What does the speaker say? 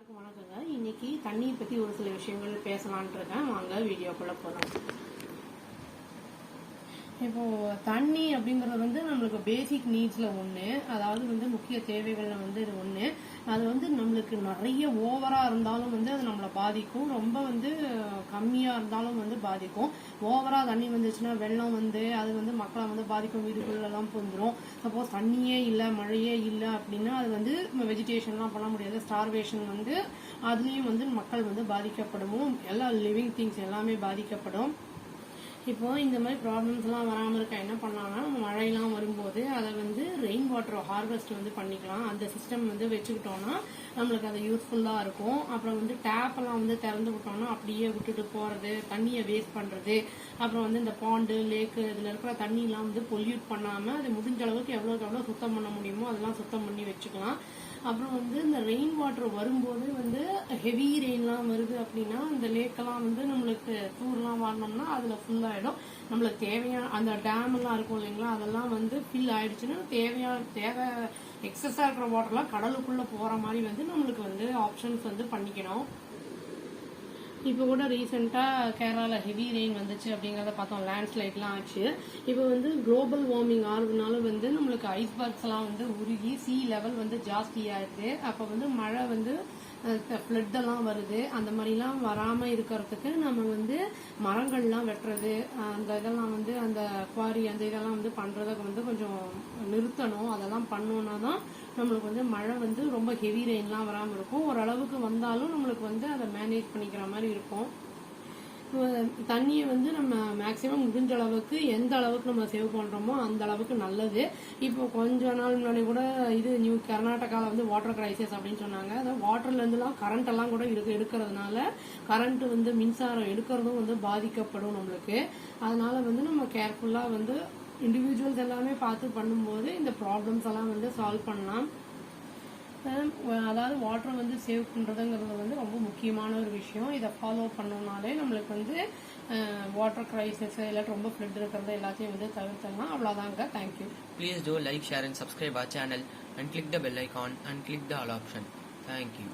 எல்லாருக்கும் வணக்கங்க. இன்னைக்கு தண்ணீர் பத்தி ஒரு சில விஷயங்கள் பேசலான் இருக்கேன். வாங்க வீடியோக்குள்ள போலாம். இப்போ தண்ணி அப்படிங்கறது வந்து நம்மளுக்கு பேசிக் நீட்ஸ்ல ஒண்ணு, அதாவது வந்து முக்கிய தேவைகள்ல வந்து இது ஒண்ணு. அது வந்து நம்மளுக்கு நிறைய ஓவரா இருந்தாலும் வந்து அது நம்மளை பாதிக்கும், ரொம்ப வந்து கம்மியா இருந்தாலும் வந்து பாதிக்கும். ஓவரா தண்ணி வந்துச்சுன்னா வெள்ளம் வந்து அது வந்து மக்களை வந்து பாதிக்கும், வீடுகள் எல்லாம் புந்துரும். சப்போஸ் தண்ணியே இல்லை மழையே இல்லை அப்படின்னா அது வந்து வெஜிடேஷன்லாம் பண்ண முடியாது, ஸ்டார்வேஷன் வந்து அதுலயும் வந்து மக்கள் வந்து பாதிக்கப்படும், எல்லா லிவிங் திங்ஸ் எல்லாமே பாதிக்கப்படும். இப்போ இந்த மாதிரி ப்ராப்ளம்ஸ் எல்லாம் வராமல் இருக்க என்ன பண்ணலாம்னா, நம்ம மழையெல்லாம் வரும்போது அதை வந்து ரெயின் வாட்டர் ஹார்வெஸ்ட் வந்து பண்ணிக்கலாம். அந்த சிஸ்டம் வந்து வச்சுக்கிட்டோம்னா நம்மளுக்கு அது யூஸ்ஃபுல்லாக இருக்கும். அப்புறம் வந்து டேப் எல்லாம் வந்து திறந்து விட்டோம்னா அப்படியே விட்டுட்டு போறது, தண்ணியை வேஸ்ட் பண்றது, அப்புறம் வந்து இந்த பாண்டு லேக்கு இதுல இருக்கிற தண்ணியெல்லாம் வந்து பொல்யூட் பண்ணாம அது முடிஞ்ச அளவுக்கு எவ்வளோக்கு எவ்வளோ சுத்தம் பண்ண முடியுமோ அதெல்லாம் சுத்தம் பண்ணி வச்சுக்கலாம். அப்புறம் வந்து இந்த ரெயின் வாட்டர் வரும்போது வந்து ஹெவி ரெயின்லாம் வருது அப்படின்னா இந்த லேக்கெல்லாம் வந்து நம்மளுக்கு டூர்லாம் வாங்கினோம்னா அதுல ஃபுல் ஆயிடும். நம்மளுக்கு தேவையான அந்த டேம் எல்லாம் இருக்கும் இல்லைங்களா, அதெல்லாம் வந்து ஃபில் ஆயிடுச்சுன்னா தேவை எக்ஸஸா இருக்கிற வாட்டர்லாம் கடலுக்குள்ள போற மாதிரி வந்து நம்மளுக்கு வந்து ஆப்ஷன்ஸ் வந்து பண்ணிக்கணும். இப்போ கூட ரீசெண்டாக கேரளாவில் ஹெவி ரெயின் வந்துச்சு அப்படிங்கிறத பார்த்தோம், லேண்ட்ஸ்லைட்லாம் ஆச்சு. இப்போ வந்து குளோபல் வார்மிங் ஆகுறதுனால வந்து நம்மளுக்கு ஐஸ்பர்க்ஸ் எல்லாம் வந்து உருகி சி லெவல் வந்து ஜாஸ்தி ஆயிடுது. அப்போ வந்து மழை வந்து ஃப்ளட் எல்லாம் வருது. அந்த மாதிரிலாம் வராமல் இருக்கிறதுக்கு நம்ம வந்து மரங்கள்லாம் வெட்டுறது, அந்த இதெல்லாம் வந்து அந்த குவாரி அந்த இதெல்லாம் வந்து பண்ணுறதுக்கு வந்து கொஞ்சம் நிறுத்தணும். அதெல்லாம் பண்ணோன்னா தான் நம்மளுக்கு வந்து மழை வந்து ரொம்ப ஹெவி ரெயின்லாம் வராமல் இருக்கும். ஓரளவுக்கு வந்தாலும் நம்மளுக்கு வந்து அதை மேனேஜ் பண்ணிக்கிற மாதிரி இருக்கும். தண்ணியை வந்து நம்ம மேக்சிமம் முடிஞ்ச அளவுக்கு எந்த அளவுக்கு நம்ம சேவ் பண்றோமோ அந்த அளவுக்கு நல்லது. இப்போ கொஞ்ச நாள் முன்னாடி கூட இது கர்நாடகாவில் வந்து வாட்டர் கிரைசிஸ் அப்படின்னு சொன்னாங்க. அதாவது வாட்டர்ல இருந்துலாம் கரண்ட் எல்லாம் கூட எடுக்கிறதுனால கரண்ட் வந்து மின்சாரம் எடுக்கிறதும் வந்து பாதிக்கப்படும் நம்மளுக்கு. அதனால வந்து நம்ம கேர்ஃபுல்லா வந்து இண்டிவிஜுவல்ஸ் எல்லாமே பார்த்து பண்ணும்போது இந்த ப்ராப்ளம்ஸ் எல்லாம் வந்து சால்வ் பண்ணலாம். அதாவது வாட்டர் வந்து சேவ் பண்றதுங்கிறது வந்து ரொம்ப முக்கியமான ஒரு விஷயம். இதை ஃபாலோ பண்ணோம்னாலே நம்மளுக்கு வந்து வாட்டர் கிரைசிஸ் இல்லாட்டி ரொம்ப ஃப்ளட் இருக்கிறது எல்லாத்தையும் வந்து தவிர்த்தலாம். அவ்வளோதாங்க. Thank you. Please do like, share and subscribe our channel and click the bell icon and click the all option. Thank you.